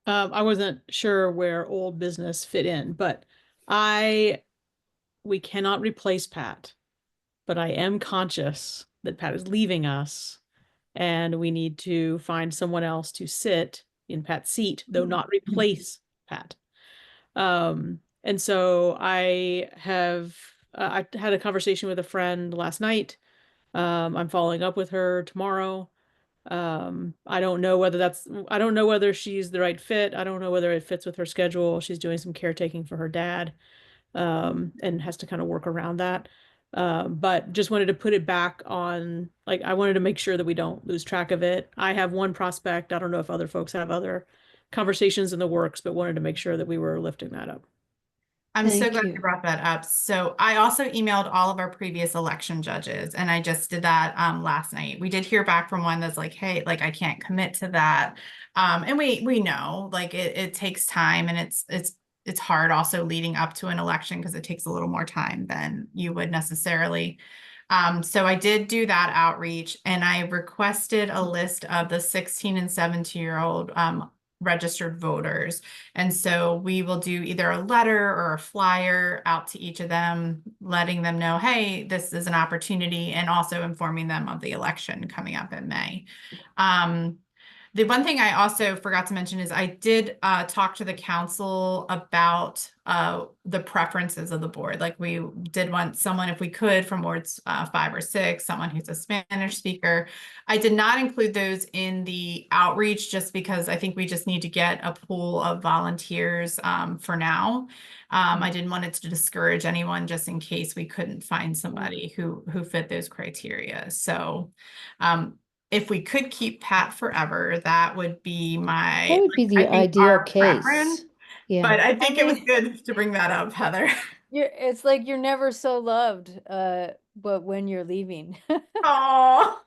I wasn't sure where old business fit in, but we cannot replace Pat, but I am conscious that Pat is leaving us and we need to find someone else to sit in Pat's seat, though not replace Pat. And so I had a conversation with a friend last night. I'm following up with her tomorrow. I don't know whether she's the right fit. I don't know whether it fits with her schedule. She's doing some caretaking for her dad, and has to kind of work around that. But just wanted to put it back on, like, I wanted to make sure that we don't lose track of it. I have one prospect. I don't know if other folks have other conversations in the works, but wanted to make sure that we were lifting that up. I'm so Thank glad you. you brought that up. So I also emailed all of our previous election judges, and I just did that last night. We did hear back from one that's like, hey, like I can't commit to that. And we know like it takes time, and it's hard also leading up to an election because it takes a little more time than you would necessarily. So I did do that outreach, and I requested a list of the 16 and 17-year-old registered voters. And so we will do either a letter or a flyer out to each of them, letting them know, hey, this is an opportunity, and also informing them of the election coming up in May. The one thing I also forgot to mention is I did talk to the council about the preferences of the board. Like we did want someone, if we could, from wards 5 or 6, someone who's a Spanish speaker. I did not include those in the outreach just because I think we just need to get a pool of volunteers for now. I didn't want it to discourage anyone just in case we couldn't find somebody who fit those criteria. So if we could keep Pat forever, that would be my, That would be the I think, ideal our preference. case. Yeah. But I think it was mean- good to bring that up, Heather. It's like you're never so loved, but when you're leaving. Oh,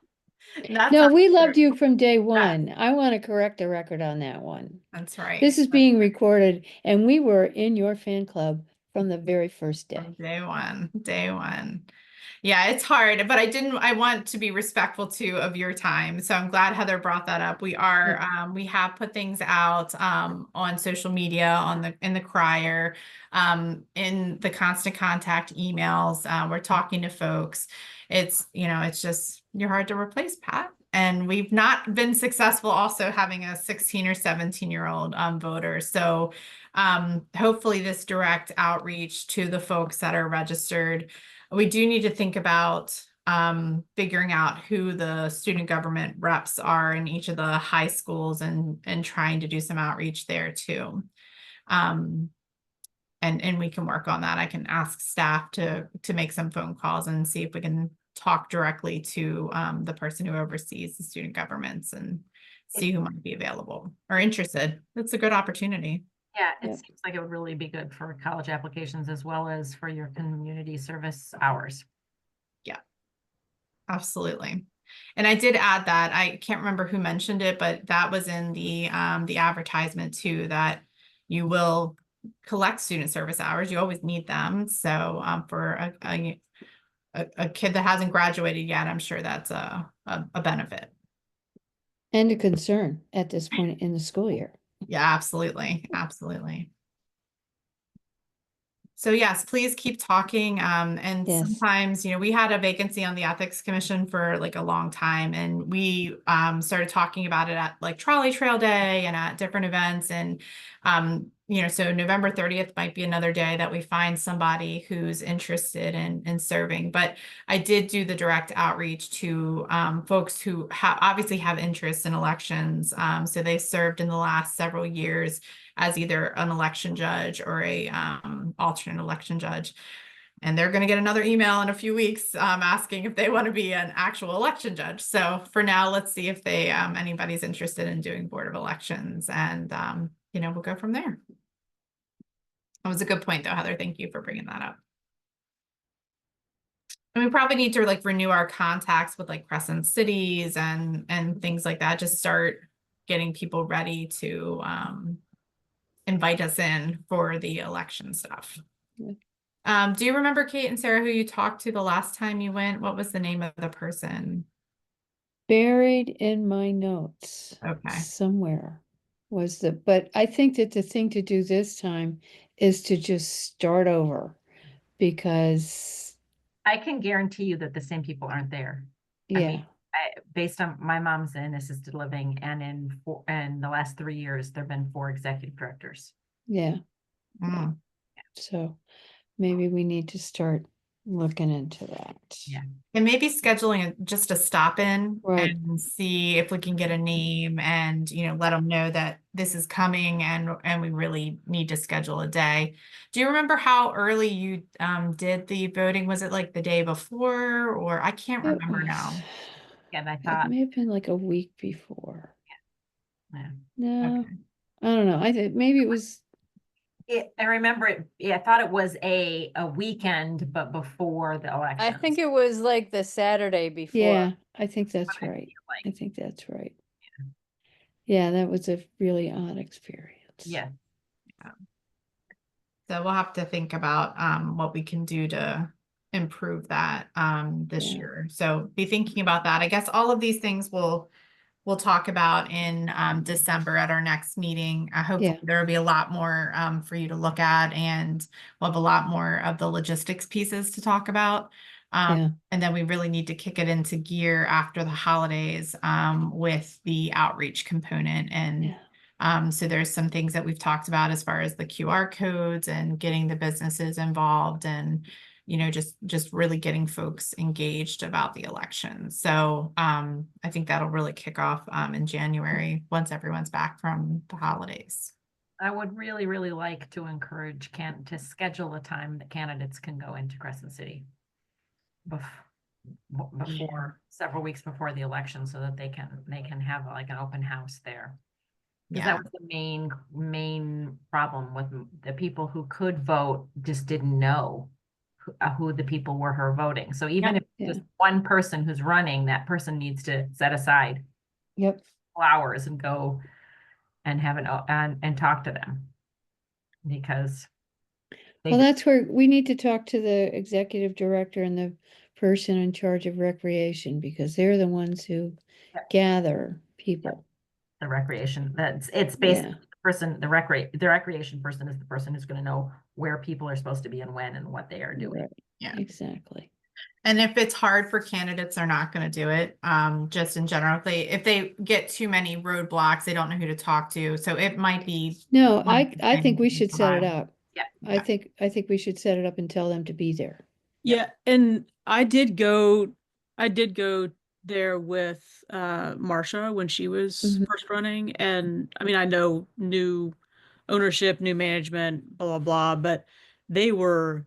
No, we loved you from day one. I want to correct the record on that one. That's right. This is being recorded, and we were in your fan club from the very first day. Day one. Yeah, it's hard, but I want to be respectful too of your time. So I'm glad Heather brought that up. We have put things out on social media, in the crier, in the constant contact emails. We're talking to folks. It's just, you're hard to replace, Pat. And we've not been successful also having a 16 or 17-year-old voter. So hopefully this direct outreach to the folks that are registered. We do need to think about figuring out who the student government reps are in each of the high schools, and trying to do some outreach there too. And we can work on that. I can ask staff to make some phone calls and see if we can talk directly to the person who oversees the student governments and see who might be available or interested. That's a good opportunity. Yeah, it Yep. seems like it would really be good for college applications as well as for your community service hours. Absolutely. And I did add that, I can't remember who mentioned it, but that was in the advertisement too, that you will collect student service hours. You always need them. So for a kid that hasn't graduated yet, I'm sure that's a benefit. And a concern at this point in the school year. Yeah, absolutely. Absolutely. So yes, please keep talking. And Yes. sometimes, we had a vacancy on the Ethics Commission for like a long time, and we started talking about it at like Trolley Trail Day and at different events. And so November 30th might be another day that we find somebody who's interested in serving. But I did do the direct outreach to folks who obviously have interest in elections. So they served in the last several years as either an election judge or a alternate election judge. And they're going to get another email in a few weeks asking if they want to be an actual election judge. So for now, let's see if anybody's interested in doing Board of Elections, and we'll go from there. That was a good point though, Heather. Thank you for bringing that up. And we probably need to like renew our contacts with like Crescent Cities and things like that. Just start getting people ready to invite us in for the election stuff. Yeah. Do you remember, Kate and Sarah, who you talked to the last time you went? What was the name of the person? Buried in my notes. Okay. Somewhere but I think that the thing to do this time is to just start over, because I can guarantee you that the same people aren't there. I yeah, mean, based on my mom's in assisted living, and in the last 3 years, there've been 4 executive directors. yeah. Mm. So maybe we need to start looking into that. Yeah. And maybe scheduling just a stop in Right. and see if we can get a name, and let them know that this is coming, and we really need to schedule a day. Do you remember how early you did the voting? Was it like the day before, or I can't It remember now? was- And I It thought, may have been like a week before. yeah. No, Okay. I don't know. I think maybe it was, I remember it. Yeah, I thought it was a weekend, but before the election. I think it was like the Saturday before. yeah, I think that's right. I think that's right. Yeah, that was a really odd experience. Yeah. So we'll have to think about what we can do to improve that this Yeah. year. So be thinking about that. I guess all of these things we'll talk about in December at our next meeting. I hope Yeah. there will be a lot more for you to look at, and we'll have a lot more of the logistics pieces to talk about. Yeah. And then we really need to kick it into gear after the holidays with the outreach component. And Yeah. so there's some things that we've talked about as far as the QR codes and getting the businesses involved, and just really getting folks engaged about the election. So I think that'll really kick off in January once everyone's back from the holidays. I would really, really like to encourage to schedule a time that candidates can go into Crescent City before several weeks before the election, so that they can have like an open house there. Because Yeah. that was the main problem with the people who could vote just didn't know who the people were who are voting. So even if Yeah. just one person who's running, that person needs to set aside Yep. hours and go and have and talk to them, because Well, that's where we need to talk to the executive director and the person in charge of recreation, because they're the ones who Yep. gather people. The recreation, it's Yeah, basically the person, the recreation person is the person who's gonna know where people are supposed to be and when and what they are doing. right, Yeah. exactly. And if it's hard for candidates, they're not going to do it. Just in general, if they get too many roadblocks, they don't know who to talk to. So it might be. No, one I think we thing should set it provide. up. Yeah. I think we should set it up and tell them to be there. Yeah, and I did go there with Marcia when she was Mhm. first running, and I mean I know new ownership, new management, blah blah blah, but they were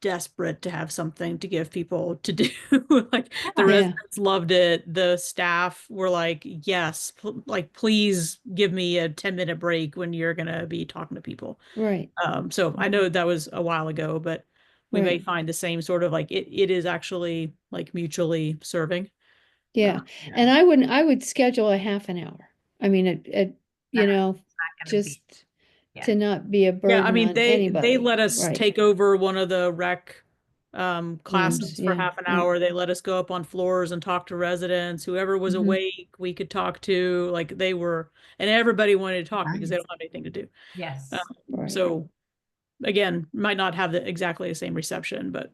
desperate to have something to give people to do. Like the Yeah. residents loved it. The staff were like, yes, like please give me a 10-minute break when you're gonna be talking to people. Right, So I know that was a while ago, but we may right. find the same sort of like it is actually like mutually serving. Yeah, Yeah. and I would schedule a half an hour. I mean, you know, Not gonna be- just yeah. to not be a Yeah, burden I mean on they anybody. let us Right. take over one of the rec classes Rooms, for yeah, half an yeah. hour. They let us go up on floors and talk to residents. Whoever was Mhm. awake, we could talk to. Like they were, and everybody wanted to talk because they Nice. don't have anything to do. Yes. Right, So again, might not have exactly the same reception, but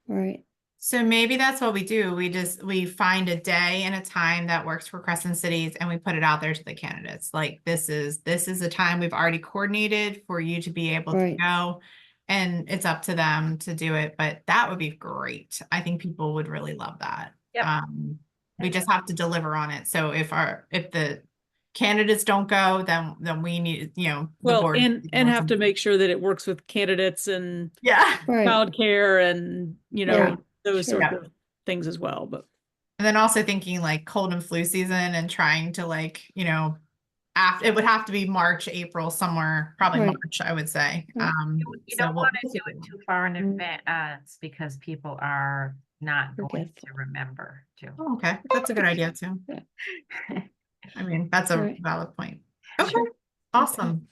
right. So maybe that's what we do. We find a day and a time that works for Crescent Cities and we put it out there to the candidates. Like this is a time we've already coordinated for you to be able to Right. go. And it's up to them to do it, but that would be great. I think people would really love that. Yep. We just have to deliver on it. So if the candidates don't go, then we need, the well, board. and have to make sure that it works with candidates and Yeah. Right. childcare and Right. those Sure. sorts of things as well. But And then also thinking like cold and flu season and trying to after it would have to be March, April, somewhere, probably Right. March, I would say. Right. You don't want to do it too far in advance because people are not going Forgetful. to remember to. Oh, okay, that's a good idea too. Yeah. I mean, that's a Right. valid point. Okay, awesome.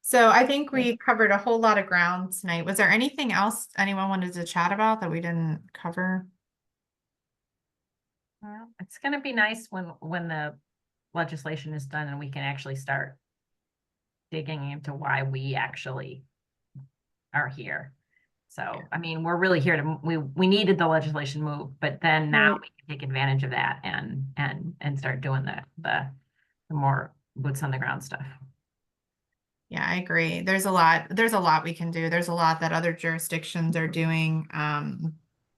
So I think we covered a whole lot of ground tonight. Was there anything else anyone wanted to chat about that we didn't cover? Well, it's gonna be nice when the legislation is done and we can actually start digging into why we actually are here. So, I mean, we're really here to, we needed the legislation moved, but then now Right. we can take advantage of that and start doing the more boots on the ground stuff. Yeah, I agree. There's a lot we can do. There's a lot that other jurisdictions are doing.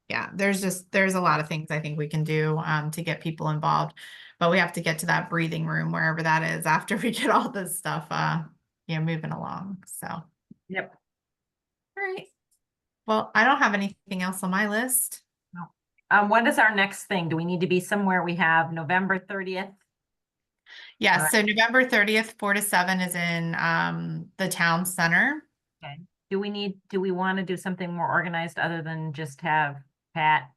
Yeah, there's a lot of things I think we can do to get people involved, but we have to get to that breathing room wherever that is after we get all this stuff moving along. So, all Yep. right. Well, I don't have anything else on my list. What is our next thing? Do we need to be somewhere? We have November 30th. Yes, Alright. so November 30th, 4 to 7 is in the town center. Okay. Do we want to do something more organized other than just have Pat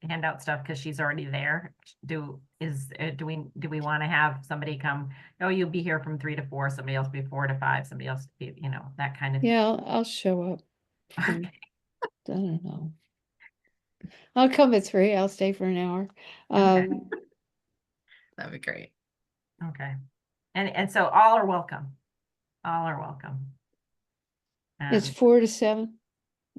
hand out stuff because she's already there? Do we want to have somebody come? Oh, you'll be here from 3 to 4. Somebody else be 4 to 5. Somebody else be, that kind of. Yeah, I'll show up. Okay. I don't know. I'll come at 3. I'll stay for an hour. Okay. That'd be great. Okay. And so all are welcome. All are welcome. It's 4 to 7.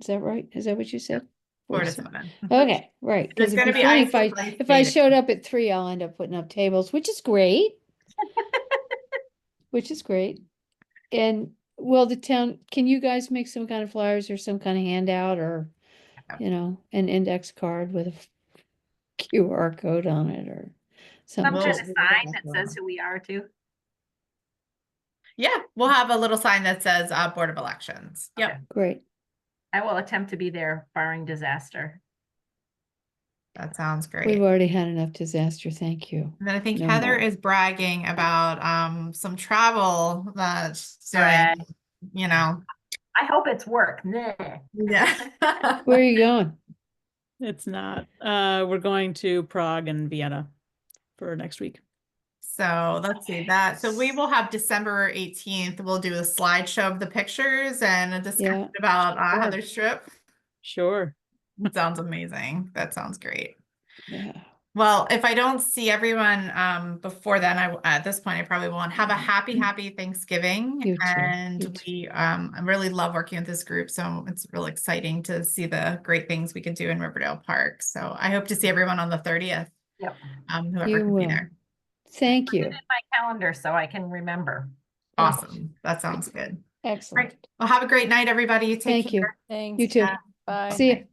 Is that right? Is that what you said? 4 to 7. Okay, right. There's Because it'd gonna be be funny ice and ice if I skating. showed up at 3, I'll end up putting up tables, which is great. Which is great. And will the town, can you guys make some kind of flyers or some kind of handout or, an index card with a QR code on it or Some something? kind of We'll- sign that says who we are too. Yeah, we'll have a little sign that says Board of Elections. Yep. Okay. Great. I will attempt to be there barring disaster. That sounds great. We've already had enough disaster. Thank you. And then I think No Heather more. is bragging about some travel that she's doing, Right. I hope it's work. Nah. Yeah. Where are you going? it's not. We're going to Prague and Vienna for next week. So let's see that. So we will have December 18th. We'll do a slideshow of the pictures and a discussion Yeah. about Sure. Heather's trip. Sure. Sounds amazing. That sounds great. Yeah. Well, if I don't see everyone before then, at this point I probably won't. Have a happy Thanksgiving. You too, And you too. we I really love working with this group, so it's really exciting to see the great things we can do in Riverdale Park. So I hope to see everyone on the 30th. Yep. Whoever You can be will. there. Thank you. In my calendar so I can remember. Awesome. That sounds good. Excellent. Well, have a great night, everybody. Take Thank you. care. Thanks. You too. Yeah. Bye. See you.